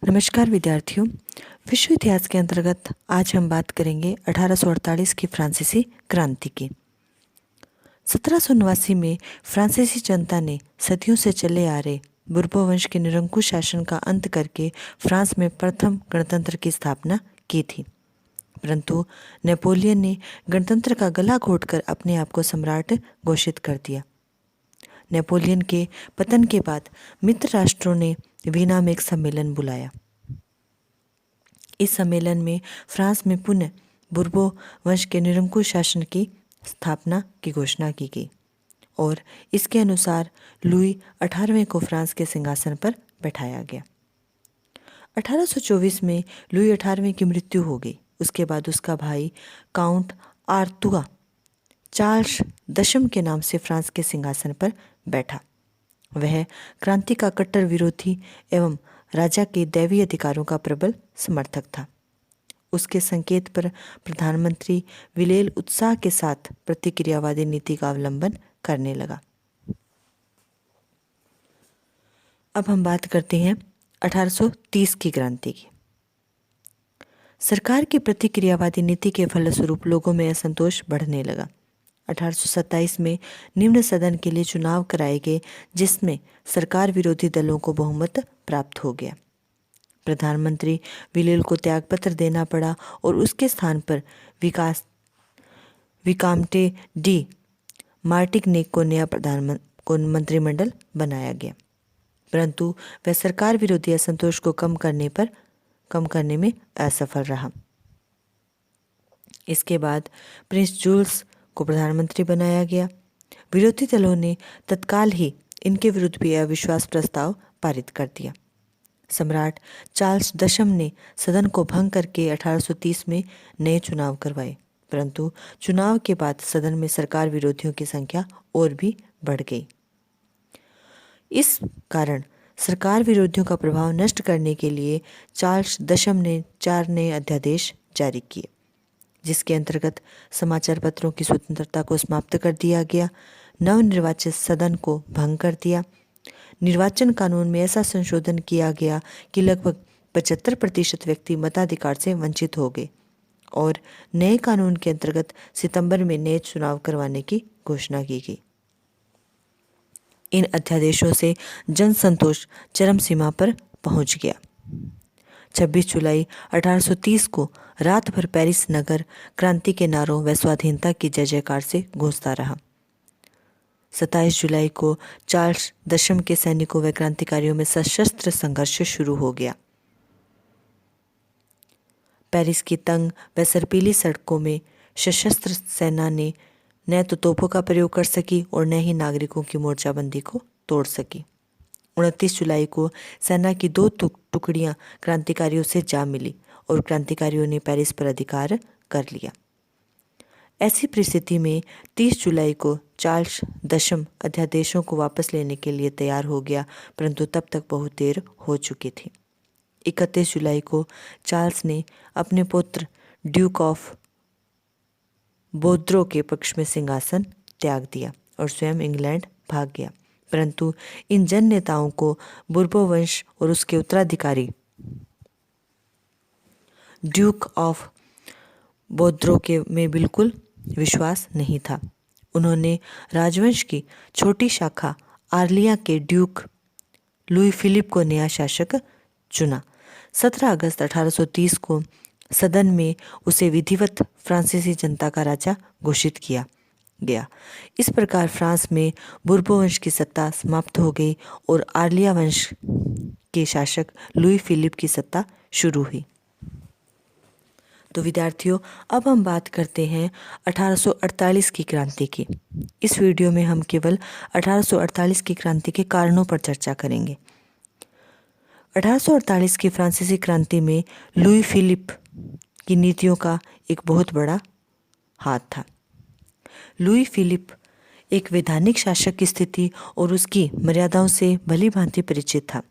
नमस्कार विद्यार्थियों। विश्व इतिहास के अंतर्गत आज हम बात करेंगे 1848 की फ्रांसीसी क्रांति की। 1789 में फ्रांसीसी जनता ने सदियों से चले आ रहे बुर्बो वंश के निरंकुश शासन का अंत करके फ्रांस में प्रथम गणतंत्र की स्थापना की थी। परंतु नेपोलियन ने गणतंत्र का गला घोटकर अपने आप को सम्राट घोषित कर दिया। नेपोलियन के पतन के बाद मित्र राष्ट्रों ने वीना में एक सम्मेलन बुलाया। इस सम्मेलन में फ्रांस में पुनः बुर्बो वंश के निरंकुश शासन की स्थापना की घोषणा की गई और इसके अनुसार लुई 18वें को फ्रांस के सिंहासन पर बैठाया गया। 1824 में लुई 18वें की मृत्यु हो गई। उसके बाद उसका भाई काउंट आर्थुआ चार्ल्स दशम के नाम से फ्रांस के सिंहासन पर बैठा। वह क्रांति का कट्टर विरोधी एवं राजा के दैवीय अधिकारों का प्रबल समर्थक था। उसके संकेत पर प्रधानमंत्री विलेल उत्साह के साथ प्रतिक्रियावादी नीति का अवलंबन करने लगा। अब हम बात करते हैं 1830 की क्रांति की। सरकार की प्रतिक्रियावादी नीति के फलस्वरूप लोगों में असंतोष बढ़ने लगा। 1827 में निम्न सदन के लिए चुनाव कराए गए, जिसमें सरकार विरोधी दलों को बहुमत प्राप्त हो गया। प्रधानमंत्री विलेल को त्यागपत्र देना पड़ा और उसके स्थान पर विकामटे डी मार्टिगनेक को नया मंत्रिमंडल बनाया गया, परंतु वह सरकार विरोधी असंतोष को कम करने में असफल रहा। इसके बाद प्रिंस जूल्स को प्रधानमंत्री बनाया गया। विरोधी दलों ने तत्काल ही इनके विरुद्ध भी अविश्वास प्रस्ताव पारित कर दिया। सम्राट चार्ल्स दशम ने सदन को भंग करके 1830 में नए चुनाव करवाए, परंतु चुनाव के बाद सदन में सरकार विरोधियों की संख्या और भी बढ़ गई। इस कारण सरकार विरोधियों का प्रभाव नष्ट करने के लिए चार्ल्स दशम ने 4 नए अध्यादेश जारी किए, जिसके अंतर्गत समाचार पत्रों की स्वतंत्रता को समाप्त कर दिया गया, नवनिर्वाचित सदन को भंग कर दिया, निर्वाचन कानून में ऐसा संशोधन किया गया कि लगभग 75% व्यक्ति मताधिकार से वंचित हो गए और नए कानून के अंतर्गत सितंबर में नए चुनाव करवाने की घोषणा की गई। इन अध्यादेशों से जन संतोष चरम सीमा पर पहुंच गया। 26 जुलाई 1830 को रात भर पेरिस नगर क्रांति के नारों व स्वाधीनता की जय जयकार से गूंजता रहा। 27 जुलाई को चार्ल्स दशम के सैनिकों व क्रांतिकारियों में सशस्त्र संघर्ष शुरू हो गया। पेरिस की तंग व सर्पीली सड़कों में सशस्त्र सेना ने न तो तोपों का प्रयोग कर सकी और न ही नागरिकों की मोर्चाबंदी को तोड़ सकी। 29 जुलाई को सेना की 2 टुकड़ियां क्रांतिकारियों से जा मिली और क्रांतिकारियों ने पेरिस पर अधिकार कर लिया। ऐसी परिस्थिति में 30 जुलाई को चार्ल्स दशम अध्यादेशों को वापस लेने के लिए तैयार हो गया, परंतु तब तक बहुत देर हो चुकी थी। 31 जुलाई को चार्ल्स ने अपने पुत्र ड्यूक ऑफ बोर्दो के पक्ष में सिंहासन त्याग दिया और स्वयं इंग्लैंड भाग गया, परंतु इन जन नेताओं को बुर्बो वंश और उसके उत्तराधिकारी ड्यूक ऑफ बोर्दो के में बिल्कुल विश्वास नहीं था। उन्होंने राजवंश की छोटी शाखा आर्लिया के ड्यूक लुई फिलिप को नया शासक चुना। 17 अगस्त 1830 को सदन में उसे विधिवत फ्रांसीसी जनता का राजा घोषित किया गया। इस प्रकार फ्रांस में बुर्बो वंश की सत्ता समाप्त हो गई और आर्लिया वंश के शासक लुई फिलिप की सत्ता शुरू हुई। तो विद्यार्थियों, अब हम बात करते हैं 1848 की क्रांति की। इस वीडियो में हम केवल 1848 की क्रांति के कारणों पर चर्चा करेंगे। 1848 की फ्रांसीसी क्रांति में लुई फिलिप की नीतियों का एक बहुत बड़ा हाथ था। लुई फिलिप एक वैधानिक शासक की स्थिति और उसकी मर्यादाओं से भली भांति परिचित था।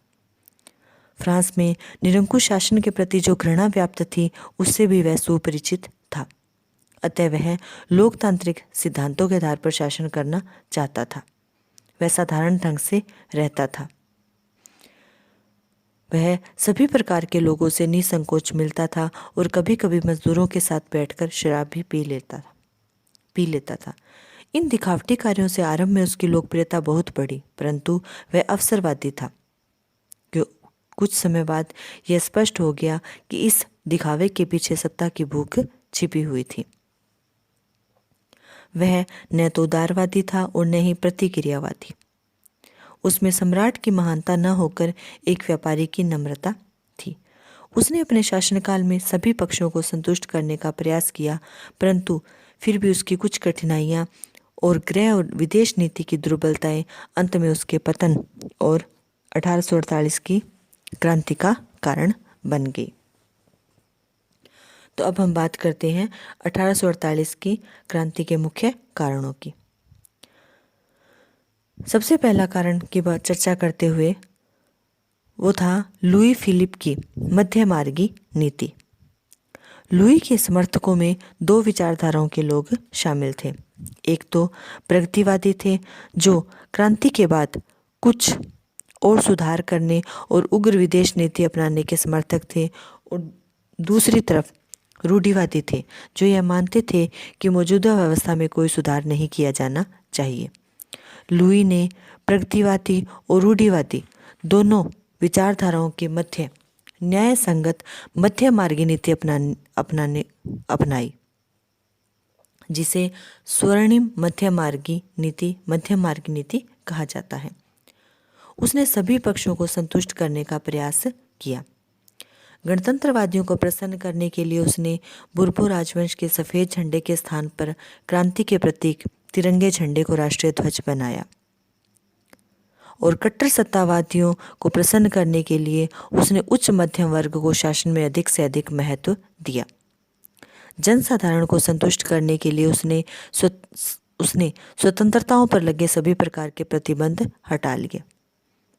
फ्रांस में निरंकुश शासन के प्रति जो घृणा व्याप्त थी, उससे भी वह सुपरिचित था। अतः वह लोकतांत्रिक सिद्धांतों के आधार पर शासन करना चाहता था। वह साधारण ढंग से रहता था। वह सभी प्रकार के लोगों से निसंकोच मिलता था और कभी कभी मजदूरों के साथ बैठकर शराब भी पी लेता था। इन दिखावटी कार्यों से आरंभ में उसकी लोकप्रियता बहुत बढ़ी, परंतु वह अवसरवादी था। कुछ समय बाद यह स्पष्ट हो गया कि इस दिखावे के पीछे सत्ता की भूख छिपी हुई थी। वह न तो उदारवादी था और न ही प्रतिक्रियावादी। उसमें सम्राट की महानता न होकर एक व्यापारी की नम्रता थी। उसने अपने शासनकाल में सभी पक्षों को संतुष्ट करने का प्रयास किया, परंतु फिर भी उसकी कुछ कठिनाइयां और गृह और विदेश नीति की दुर्बलताएं अंत में उसके पतन और 1848 की क्रांति का कारण बन गई। तो अब हम बात करते हैं 1848 की क्रांति के मुख्य कारणों की। सबसे पहला कारण की बात चर्चा करते हुए वो था लुई फिलिप की मध्यमार्गी नीति। लुई के समर्थकों में दो विचारधाराओं के लोग शामिल थे। एक तो प्रगतिवादी थे जो क्रांति के बाद कुछ और सुधार करने और उग्र विदेश नीति अपनाने के समर्थक थे, और दूसरी तरफ रूढ़िवादी थे जो यह मानते थे कि मौजूदा व्यवस्था में कोई सुधार नहीं किया जाना चाहिए। लुई ने प्रगतिवादी और रूढ़िवादी दोनों विचारधाराओं के मध्य न्याय संगत मध्य मार्गी नीति अपनाई, जिसे स्वर्णिम मध्य मार्गी नीति कहा जाता है। उसने सभी पक्षों को संतुष्ट करने का प्रयास किया। गणतंत्रवादियों को प्रसन्न करने के लिए उसने बुर्बो राजवंश के सफेद झंडे के स्थान पर क्रांति के प्रतीक तिरंगे झंडे को राष्ट्रीय ध्वज बनाया, और कट्टर सत्तावादियों को प्रसन्न करने के लिए उसने उच्च मध्यम वर्ग को शासन में अधिक से अधिक महत्व दिया। जनसाधारण को संतुष्ट करने के लिए उसने स्वतंत्रताओं पर लगे सभी प्रकार के प्रतिबंध हटा लिए।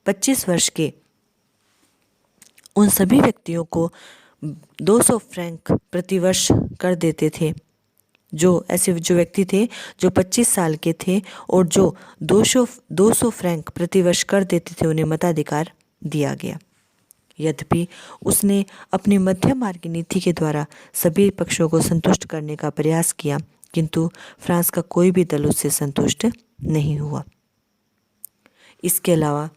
25 वर्ष के उन सभी व्यक्तियों को 200 फ्रैंक प्रति वर्ष कर देते थे, जो व्यक्ति थे जो 25 साल के थे और जो 200 फ्रैंक प्रति वर्ष कर देते थे, उन्हें मताधिकार दिया गया। यद्यपि उसने अपनी मध्यम मार्गी नीति के द्वारा सभी पक्षों को संतुष्ट करने का प्रयास किया, किंतु फ्रांस का कोई भी दल उससे संतुष्ट नहीं हुआ। इसके अलावा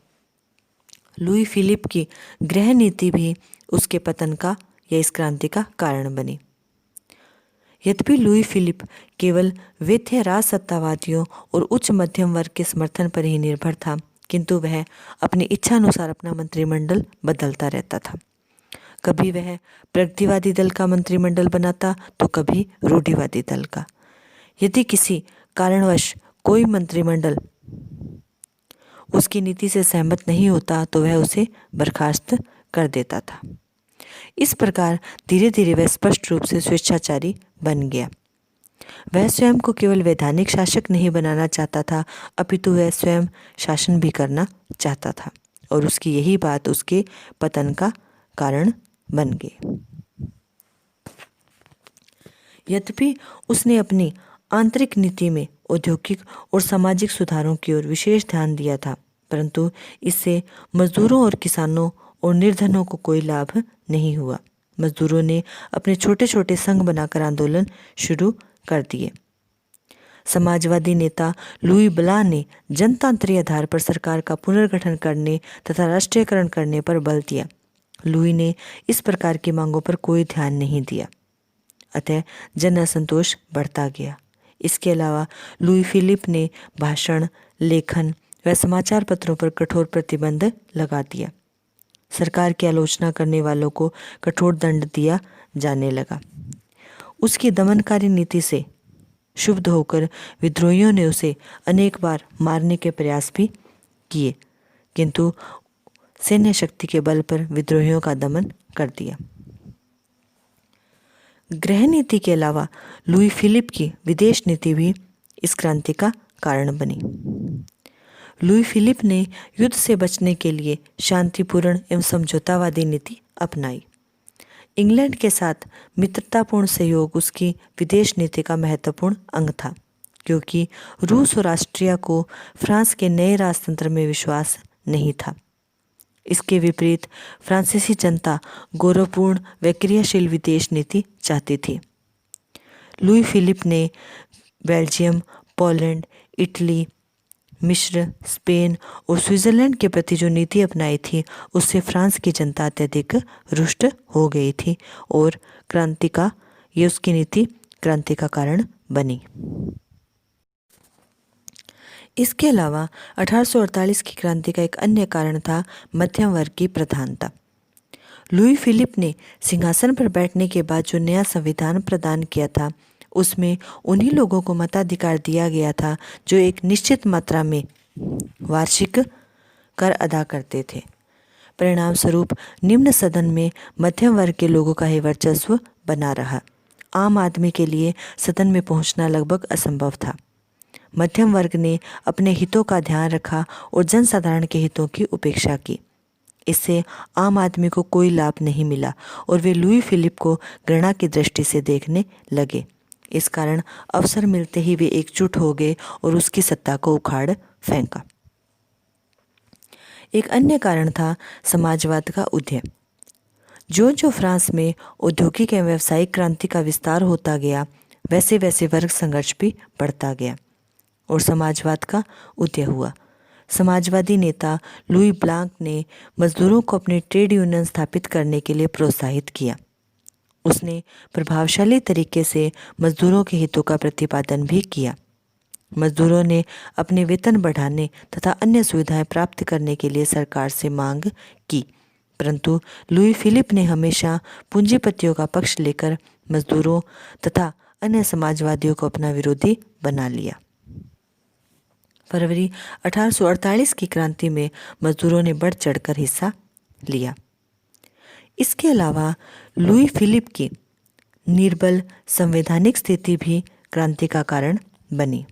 लुई फिलिप की गृह नीति भी उसके पतन का या इस क्रांति का कारण बनी। यद्यपि लुई फिलिप केवल वैद्य राजसत्तावादियों और उच्च मध्यम वर्ग के समर्थन पर ही निर्भर था, किंतु वह अपनी इच्छा अनुसार अपना मंत्रिमंडल बदलता रहता था। कभी वह प्रगतिवादी दल का मंत्रिमंडल बनाता तो कभी रूढ़िवादी दल का। यदि किसी कारणवश कोई मंत्रिमंडल उसकी नीति से सहमत नहीं होता तो वह उसे बर्खास्त कर देता था। इस प्रकार धीरे धीरे वह स्पष्ट रूप से स्वेच्छाचारी बन गया। वह स्वयं को केवल वैधानिक शासक नहीं बनाना चाहता था, अपितु वह स्वयं शासन भी करना चाहता था, और उसकी यही बात उसके पतन का कारण बन गई। यद्यपि उसने अपनी आंतरिक नीति में औद्योगिक और सामाजिक सुधारों की ओर विशेष ध्यान दिया था, परंतु इससे मजदूरों और किसानों और निर्धनों को कोई लाभ नहीं हुआ। मजदूरों ने अपने छोटे छोटे संघ बनाकर आंदोलन शुरू कर दिए। समाजवादी नेता लुई ब्ला ने जनतांत्रिक आधार पर सरकार का पुनर्गठन करने तथा राष्ट्रीयकरण करने पर बल दिया। लुई ने इस प्रकार की मांगों पर कोई ध्यान नहीं दिया, अतः जन असंतोष बढ़ता गया। इसके अलावा लुई फिलिप ने भाषण, लेखन व समाचार पत्रों पर कठोर प्रतिबंध लगा दिया। सरकार की आलोचना करने वालों को कठोर दंड दिया जाने लगा। उसकी दमनकारी नीति से क्षुब्ध होकर विद्रोहियों ने उसे अनेक बार मारने के प्रयास भी किए, किंतु सैन्य शक्ति के बल पर विद्रोहियों का दमन कर दिया। गृह नीति के अलावा लुई फिलिप की विदेश नीति भी इस क्रांति का कारण बनी। लुई फिलिप ने युद्ध से बचने के लिए शांतिपूर्ण एवं समझौतावादी नीति अपनाई। इंग्लैंड के साथ मित्रतापूर्ण सहयोग उसकी विदेश नीति का महत्वपूर्ण अंग था, क्योंकि रूस और ऑस्ट्रिया को फ्रांस के नए राजतंत्र में विश्वास नहीं था। इसके विपरीत फ्रांसीसी जनता गौरवपूर्ण व क्रियाशील विदेश नीति चाहती थी। लुई फिलिप ने बेल्जियम, पोलैंड, इटली, मिस्र, स्पेन और स्विट्जरलैंड के प्रति जो नीति अपनाई थी उससे फ्रांस की जनता अत्यधिक रुष्ट हो गई थी और उसकी नीति क्रांति का कारण बनी। इसके अलावा 1848 की क्रांति का एक अन्य कारण था मध्यम वर्ग की प्रधानता। लुई फिलिप ने सिंहासन पर बैठने के बाद जो नया संविधान प्रदान किया था उसमें उन्हीं लोगों को मताधिकार दिया गया था जो एक निश्चित मात्रा में वार्षिक कर अदा करते थे। परिणाम स्वरूप निम्न सदन में मध्यम वर्ग के लोगों का ही वर्चस्व बना रहा। आम आदमी के लिए सदन में पहुंचना लगभग असंभव था। मध्यम वर्ग ने अपने हितों का ध्यान रखा और जनसाधारण के हितों की उपेक्षा की। इससे आम आदमी को कोई लाभ नहीं मिला और वे लुई फिलिप को घृणा की दृष्टि से देखने लगे। इस कारण अवसर मिलते ही वे एकजुट हो गए और उसकी सत्ता को उखाड़ फेंका। एक अन्य कारण था समाजवाद का उदय। जो जो फ्रांस में औद्योगिक एवं व्यावसायिक क्रांति का विस्तार होता गया वैसे वैसे वर्ग संघर्ष भी बढ़ता गया और समाजवाद का उदय हुआ। समाजवादी नेता लुई ब्लांक ने मजदूरों को अपनी ट्रेड यूनियन स्थापित करने के लिए प्रोत्साहित किया। उसने प्रभावशाली तरीके से मजदूरों के हितों का प्रतिपादन भी किया। मजदूरों ने अपने वेतन बढ़ाने तथा अन्य सुविधाएं प्राप्त करने के लिए सरकार से मांग की, परंतु लुई फिलिप ने हमेशा पूंजीपतियों का पक्ष लेकर मजदूरों तथा अन्य समाजवादियों को अपना विरोधी बना लिया। फरवरी 1848 की क्रांति में मजदूरों ने बढ़ चढ़कर हिस्सा लिया। इसके अलावा लुई फिलिप की निर्बल संवैधानिक स्थिति भी क्रांति का कारण बनी।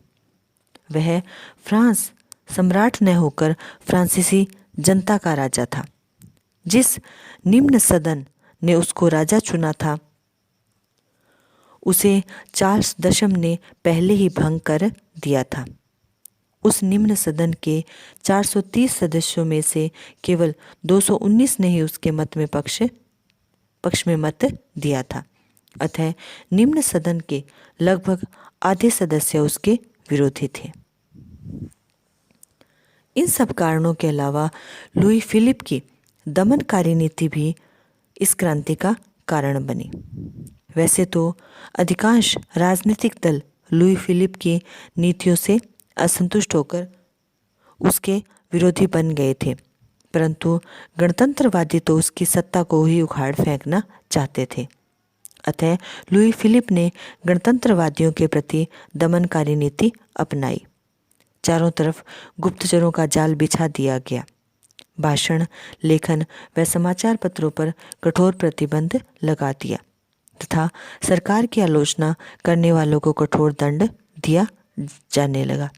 वह फ्रांस सम्राट न होकर फ्रांसीसी जनता का राजा था। जिस निम्न सदन ने उसको राजा चुना था उसे चार्ल्स दशम ने पहले ही भंग कर दिया था। उस निम्न सदन के 430 सदस्यों में से केवल 219 ने ही उसके मत में पक्ष में मत दिया था। अतः निम्न सदन के लगभग आधे सदस्य उसके विरोधी थे। इन सब कारणों के अलावा लुई फिलिप की दमनकारी नीति भी इस क्रांति का कारण बनी। वैसे तो अधिकांश राजनीतिक दल लुई फिलिप की नीतियों से असंतुष्ट होकर उसके विरोधी बन गए थे, परंतु गणतंत्रवादी तो उसकी सत्ता को ही उखाड़ फेंकना चाहते थे। अतः लुई फिलिप ने गणतंत्रवादियों के प्रति दमनकारी नीति अपनाई। चारों तरफ गुप्तचरों का जाल बिछा दिया गया। भाषण, लेखन व समाचार पत्रों पर कठोर प्रतिबंध लगा दिया तथा सरकार की आलोचना करने वालों को कठोर दंड दिया जाने लगा।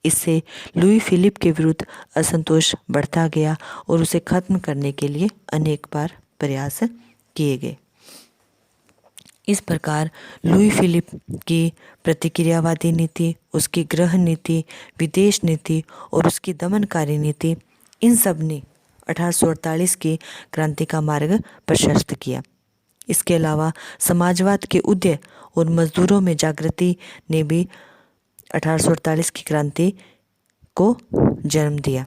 इससे लुई फिलिप के विरुद्ध असंतोष बढ़ता गया और उसे खत्म करने के लिए अनेक बार प्रयास किए गए। इस प्रकार लुई फिलिप की प्रतिक्रियावादी नीति, उसकी गृह नीति, विदेश नीति और उसकी दमनकारी नीति, इन सब ने 1848 की क्रांति का मार्ग प्रशस्त किया। इसके अलावा समाजवाद के उदय और मजदूरों में जागृति ने भी 1848 की क्रांति को जन्म दिया।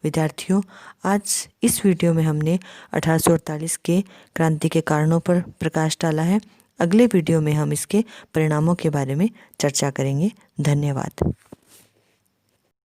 विद्यार्थियों, आज इस वीडियो में हमने 1848 के क्रांति के कारणों पर प्रकाश डाला है। अगले वीडियो में हम इसके परिणामों के बारे में चर्चा करेंगे। धन्यवाद।